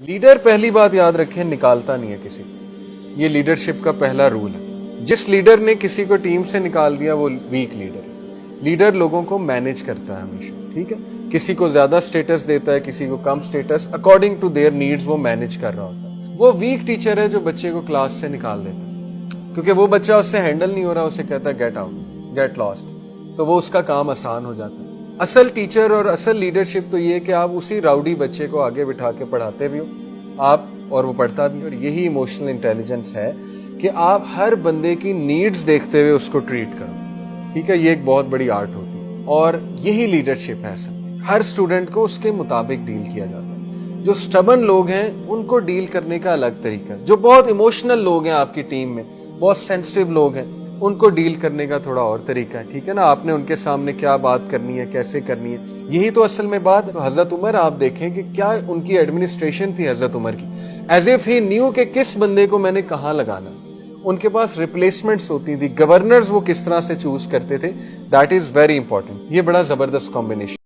Leader पहली बात याद रखें निकालता नहीं है किसी को, ये लीडरशिप का पहला रूल है। जिस लीडर ने किसी को टीम से निकाल दिया वो वीक लीडर है। लीडर लोगों को मैनेज करता है हमेशा, ठीक है, किसी को ज्यादा स्टेटस देता है, किसी को कम status, according to their needs वो मैनेज कर रहा होता है। वो वीक टीचर है जो बच्चे को क्लास से निकाल देता है, क्योंकि वो बच्चा उससे हैंडल नहीं हो रहा, उसे कहता है गेट आउट, गेट लॉस्ट, तो वो उसका काम आसान हो जाता है। असल टीचर और असल लीडरशिप तो ये कि आप उसी राउडी बच्चे को आगे बिठा के पढ़ाते भी हो आप, और वो पढ़ता भी, और यही इमोशनल इंटेलिजेंस है कि आप हर बंदे की नीड्स देखते हुए उसको ट्रीट करो, ठीक है। ये एक बहुत बड़ी आर्ट होती है और यही लीडरशिप है असल में। हर स्टूडेंट को उसके मुताबिक डील किया जाता है। जो स्टबन लोग हैं उनको डील करने का अलग तरीका है। जो बहुत इमोशनल लोग हैं आपकी टीम में, बहुत सेंसिटिव लोग हैं, उनको डील करने का थोड़ा और तरीका है, ठीक है ना। आपने उनके सामने क्या बात करनी है, कैसे करनी है, यही तो असल में बात। तो हजरत उमर आप देखें कि क्या उनकी एडमिनिस्ट्रेशन थी हजरत उमर की, एज इफ ही न्यू कि किस बंदे को मैंने कहाँ लगाना। उनके पास रिप्लेसमेंट्स होती थी, गवर्नर्स वो किस तरह से चूज करते थे, दैट इज वेरी इंपॉर्टेंट। ये बड़ा जबरदस्त कॉम्बिनेशन।